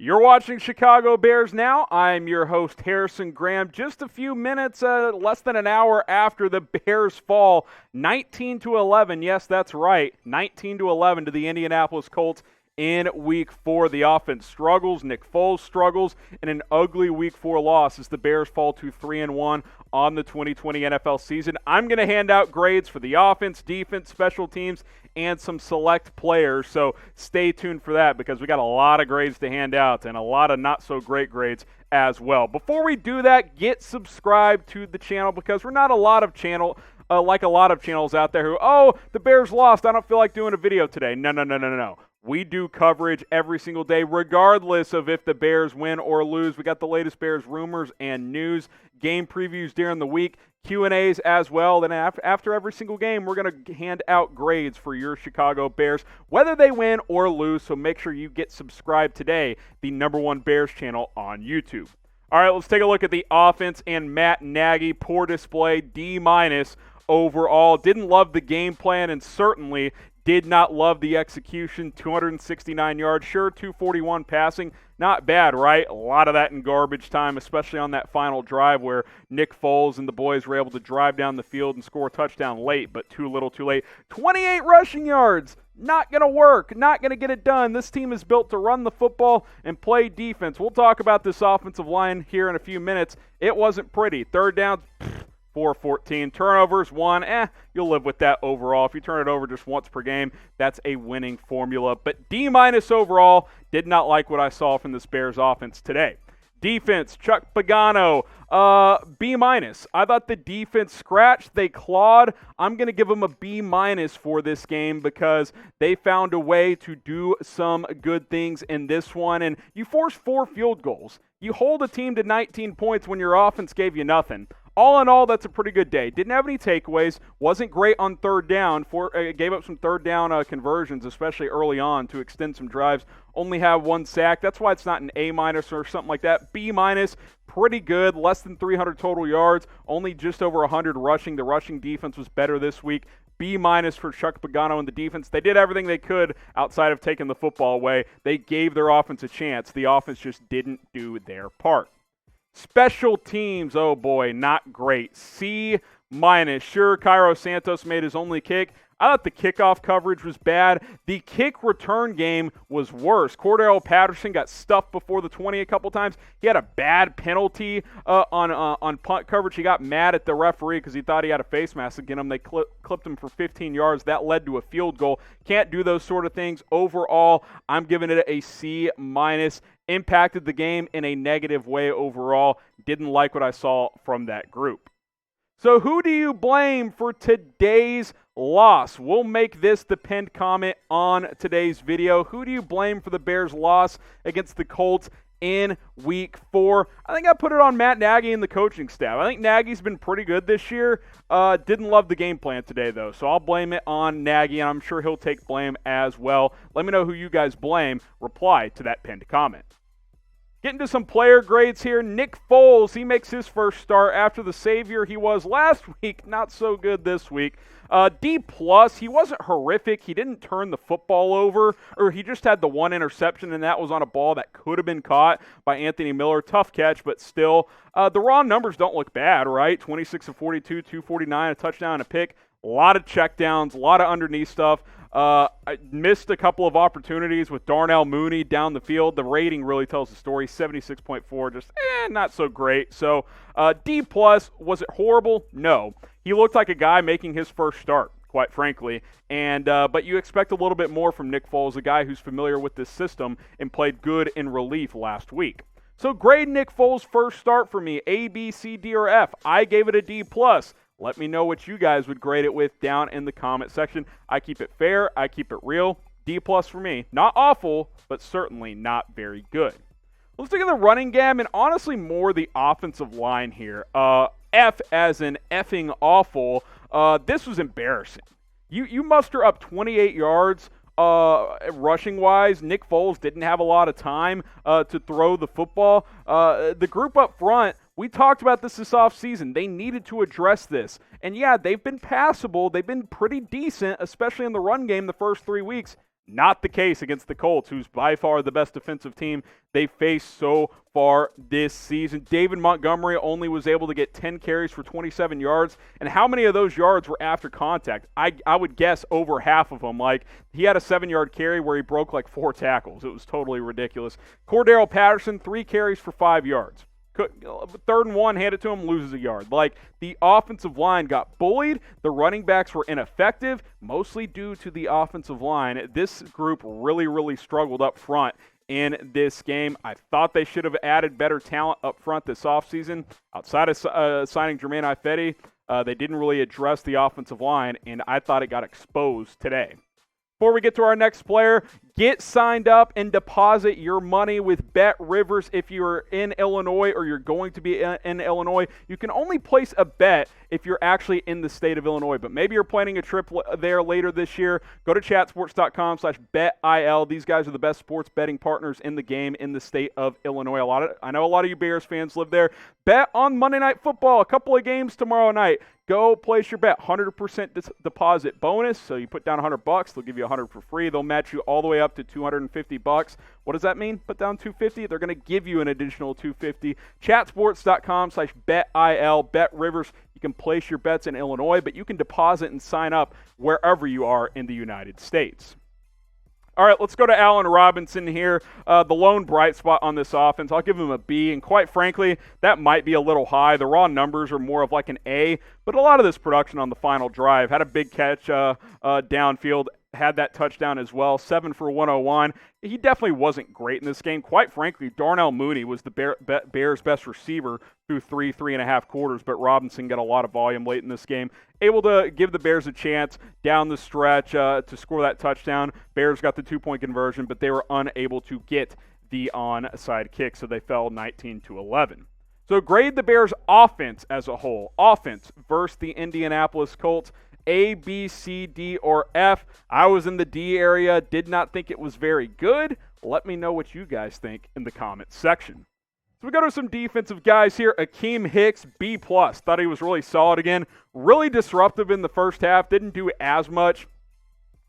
You're watching Chicago Bears Now. I'm your host, Harrison Graham. Just a few minutes, less than an hour after the Bears fall 19-11. Yes, that's right, 19-11 to the Indianapolis Colts in Week 4. The offense struggles. Nick Foles struggles in an ugly Week 4 loss as the Bears fall to 3-1 on the 2020 NFL season. I'm going to hand out grades for the offense, defense, special teams, and some select players. So stay tuned for that because we got a lot of grades to hand out and a lot of not so great grades as well. Before we do that, get subscribed to the channel because we're not a lot of like a lot of channels out there who, the Bears lost, I don't feel like doing a video today. No. We do coverage every single day, regardless of if the Bears win or lose. We got the latest Bears rumors and news, game previews during the week, Q&As as well. Then after every single game, we're going to hand out grades for your Chicago Bears, whether they win or lose. So make sure you get subscribed today, the #1 Bears channel on YouTube. All right, let's take a look at the offense and Matt Nagy. Poor display, D- overall. Didn't love the game plan and certainly did not love the execution. 269 yards, sure, 241 passing. Not bad, right? A lot of that in garbage time, especially on that final drive where Nick Foles and the boys were able to drive down the field and score a touchdown late, but too little too late. 28 rushing yards. Not going to work. Not going to get it done. This team is built to run the football and play defense. We'll talk about this offensive line here in a few minutes. It wasn't pretty. Third down, 4-14. Turnovers, 1. You'll live with that overall. If you turn it over just once per game, that's a winning formula. But D- overall, did not like what I saw from this Bears offense today. Defense, Chuck Pagano, B-. I thought the defense scratched. They clawed. I'm going to give them a B- for this game because they found a way to do some good things in this one. And you force 4 field goals. You hold a team to 19 points when your offense gave you nothing. All in all, that's a pretty good day. Didn't have any takeaways. Wasn't great on third down. Gave up some third down conversions, especially early on, to extend some drives. Only have 1 sack. That's why it's not an A- or something like that. B-, pretty good. Less than 300 total yards. Only just over 100 rushing. The rushing defense was better this week. B- for Chuck Pagano and the defense. They did everything they could outside of taking the football away. They gave their offense a chance. The offense just didn't do their part. Special teams, oh boy, not great. C-. Sure, Cairo Santos made his only kick. I thought the kickoff coverage was bad. The kick return game was worse. Cordarrelle Patterson got stuffed before the 20 a couple times. He had a bad penalty on punt coverage. He got mad at the referee because he thought he had a face mask against him. They clipped him for 15 yards. That led to a field goal. Can't do those sort of things. Overall, I'm giving it a C-. Impacted the game in a negative way overall. Didn't like what I saw from that group. So who do you blame for today's loss? We'll make this the pinned comment on today's video. Who do you blame for the Bears' loss against the Colts in Week 4? I think I put it on Matt Nagy and the coaching staff. I think Nagy's been pretty good this year. Didn't love the game plan today, though, so I'll blame it on Nagy, and I'm sure he'll take blame as well. Let me know who you guys blame. Reply to that pinned comment. Getting to some player grades here. Nick Foles, he makes his first start after the savior he was last week. Not so good this week. D+, he wasn't horrific. He didn't turn the football over, or he just had the 1 interception, and that was on a ball that could have been caught by Anthony Miller. Tough catch, but still. The raw numbers don't look bad, right? 26 of 42, 249, a touchdown, and a pick. A lot of checkdowns, a lot of underneath stuff. I missed a couple of opportunities with Darnell Mooney down the field. The rating really tells the story. 76.4, just not so great. So D+, was it horrible? No. He looked like a guy making his first start, quite frankly. And but you expect a little bit more from Nick Foles, a guy who's familiar with this system and played good in relief last week. So grade Nick Foles' first start for me, A, B, C, D, or F. I gave it a D+. Let me know what you guys would grade it with down in the comment section. I keep it fair. I keep it real. D+ for me. Not awful, but certainly not very good. Let's look at the running game and honestly more the offensive line here. F as in effing awful. This was embarrassing. You muster up 28 yards rushing-wise. Nick Foles didn't have a lot of time to throw the football. The group up front, we talked about this offseason. They needed to address this. And yeah, they've been passable. They've been pretty decent, especially in the run game the first 3 weeks. Not the case against the Colts, who's by far the best defensive team they faced so far this season. David Montgomery only was able to get 10 carries for 27 yards, and how many of those yards were after contact? I would guess over half of them. Like, he had a 7-yard carry where he broke like 4 tackles. It was totally ridiculous. Cordarrelle Patterson, 3 carries for 5 yards. 3rd and 1, hand it to him, loses a yard. Like, the offensive line got bullied. The running backs were ineffective, mostly due to the offensive line. This group really, really struggled up front in this game. I thought they should have added better talent up front this offseason. Outside of signing Germain Ifedi, they didn't really address the offensive line, and I thought it got exposed today. Before we get to our next player, get signed up and deposit your money with Bet Rivers. If you're in Illinois or you're going to be in Illinois, you can only place a bet if you're actually in the state of Illinois. But maybe you're planning a trip there later this year. Go to chatsports.com/betil. These guys are the best sports betting partners in the game in the state of Illinois. I know a lot of you Bears fans live there. Bet on Monday Night Football. A couple of games tomorrow night. Go place your bet. 100% deposit bonus. So you put down $100, they'll give you $100 for free. They'll match you all the way up to $250. What does that mean? Put down $250. They're going to give you an additional $250. Chatsports.com/betil. Bet Rivers. You can place your bets in Illinois, but you can deposit and sign up wherever you are in the United States. All right, let's go to Allen Robinson here, the lone bright spot on this offense. I'll give him a B, and quite frankly, that might be a little high. The raw numbers are more of like an A, but a lot of this production on the final drive. Had a big catch downfield, had that touchdown as well, 7 for 101. He definitely wasn't great in this game. Quite frankly, Darnell Mooney was the Bears' best receiver through 3.5 quarters, but Robinson got a lot of volume late in this game. Able to give the Bears a chance down the stretch to score that touchdown. Bears got the 2-point conversion, but they were unable to get the onside kick, so they fell 19-11. So grade the Bears' offense as a whole. Offense versus the Indianapolis Colts. A, B, C, D, or F. I was in the D area, did not think it was very good. Let me know what you guys think in the comments section. So we go to some defensive guys here. Akiem Hicks, B+. Thought he was really solid again. Really disruptive in the first half. Didn't do as much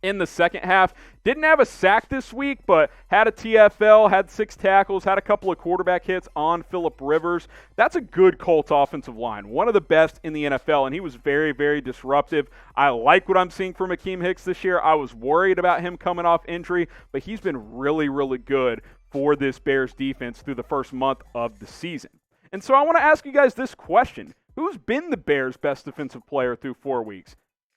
in the second half. Didn't have a sack this week, but had a TFL, had 6 tackles, had a couple of quarterback hits on Phillip Rivers. That's a good Colts offensive line. One of the best in the NFL, and he was very, very disruptive. I like what I'm seeing from Akiem Hicks this year. I was worried about him coming off injury, but he's been really, really good for this Bears defense through the first month of the season. And so I want to ask you guys this question. Who's been the Bears' best defensive player through 4 weeks?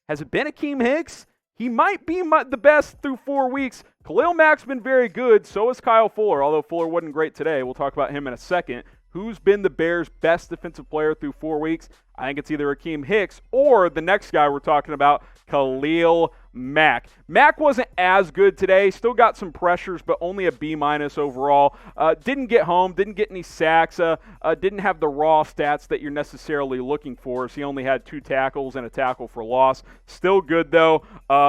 Has it been Akiem Hicks? He might be the best through 4 weeks. Khalil Mack's been very good. So is Kyle Fuller, although Fuller wasn't great today. We'll talk about him in a second. Who's been the Bears' best defensive player through 4 weeks? I think it's either Akiem Hicks or the next guy we're talking about, Khalil Mack. Mack wasn't as good today. Still got some pressures, but only a B- overall. Didn't get home. Didn't get any sacks. Didn't have the raw stats that you're necessarily looking for. So he only had 2 tackles and a tackle for loss. Still good, though.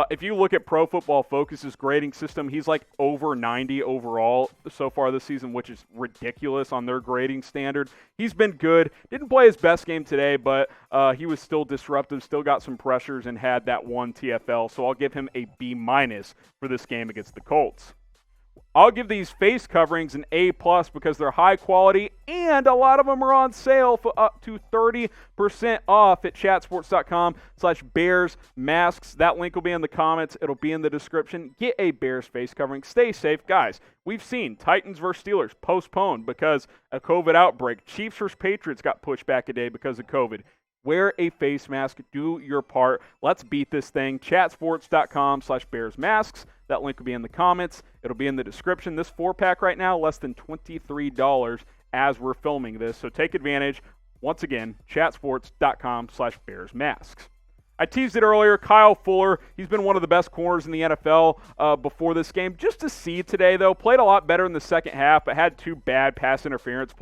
If you look at Pro Football Focus's grading system, he's like over 90 overall so far this season, which is ridiculous on their grading standard. He's been good. Didn't play his best game today, but he was still disruptive, still got some pressures, and had that 1 TFL. So I'll give him a B- for this game against the Colts. I'll give these face coverings an A+ because they're high quality, and a lot of them are on sale for up to 30% off at chatsports.com/Bears masks. That link will be in the comments. It'll be in the description. Get a Bears face covering. Stay safe, guys. We've seen Titans versus Steelers postponed because of COVID outbreak. Chiefs versus Patriots got pushed back a day because of COVID. Wear a face mask. Do your part. Let's beat this thing. Chatsports.com/Bears masks. That link will be in the comments. It'll be in the description. This 4-pack right now, less than $23 as we're filming this. So take advantage. Once again, chatsports.com/Bears masks. I teased it earlier. Kyle Fuller, he's been one of the best corners in the NFL before this game. Just to see today, though, played a lot better in the second half, but had 2 bad pass interference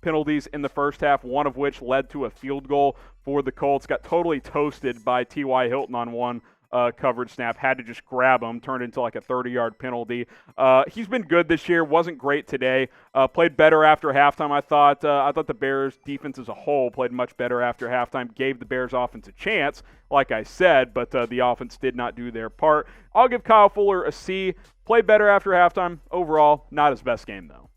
penalties in the first half, one of which led to a field goal for the Colts. Got totally toasted by T.Y. Hilton on one coverage snap, had to just grab him, turned into like a 30-yard penalty. He's been good this year, wasn't great today. Played better after halftime, I thought. I thought the Bears defense as a whole played much better after halftime, gave the Bears offense a chance, like I said, but the offense did not do their part. I'll give Kyle Fuller a C. Played better after halftime. Overall, not his best game, though.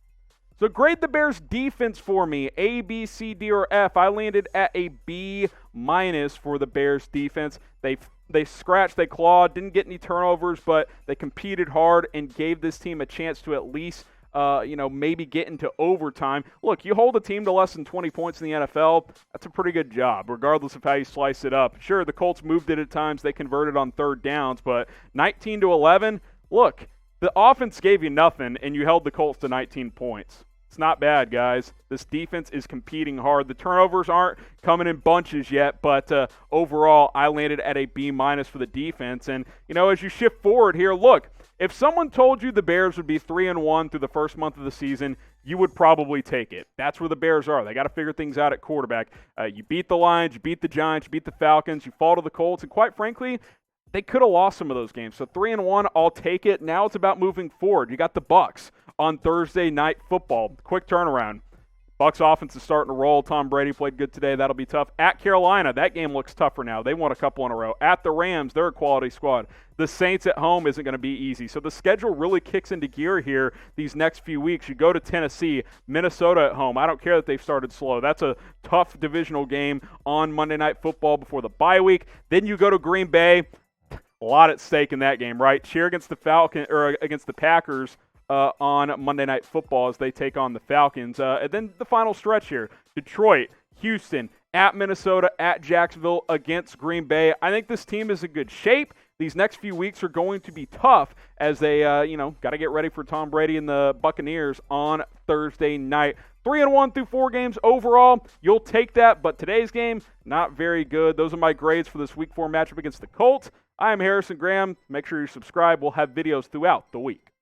So grade the Bears defense for me, A, B, C, D, or F. I landed at a B- for the Bears defense. They scratched, they clawed, didn't get any turnovers, but they competed hard and gave this team a chance to at least maybe get into overtime. Look, you hold a team to less than 20 points in the NFL, that's a pretty good job, regardless of how you slice it up. Sure, the Colts moved it at times. They converted on third downs, but 19-11, look, the offense gave you nothing, and you held the Colts to 19 points. It's not bad, guys. This defense is competing hard. The turnovers aren't coming in bunches yet, but overall, I landed at a B- for the defense. And, as you shift forward here, look, if someone told you the Bears would be 3-1 through the first month of the season, you would probably take it. That's where the Bears are. They got to figure things out at quarterback. You beat the Lions, you beat the Giants, you beat the Falcons, you fall to the Colts, and quite frankly, they could have lost some of those games. So 3-1, I'll take it. Now it's about moving forward. You got the Bucs on Thursday Night Football. Quick turnaround. Bucs offense is starting to roll. Tom Brady played good today. That'll be tough. At Carolina, that game looks tougher now. They won a couple in a row. At the Rams, they're a quality squad. The Saints at home isn't going to be easy. So the schedule really kicks into gear here these next few weeks. You go to Tennessee, Minnesota at home. I don't care that they've started slow. That's a tough divisional game on Monday Night Football before the bye week. Then you go to Green Bay. A lot at stake in that game, right? Cheer against against the Packers on Monday Night Football as they take on the Falcons. And then the final stretch here: Detroit, Houston, at Minnesota, at Jacksonville, against Green Bay. I think this team is in good shape. These next few weeks are going to be tough as they, got to get ready for Tom Brady and the Buccaneers on Thursday night. 3-1 through 4 games overall. You'll take that, but today's game, not very good. Those are my grades for this Week 4 matchup against the Colts. I am Harrison Graham. Make sure you subscribe. We'll have videos throughout the week.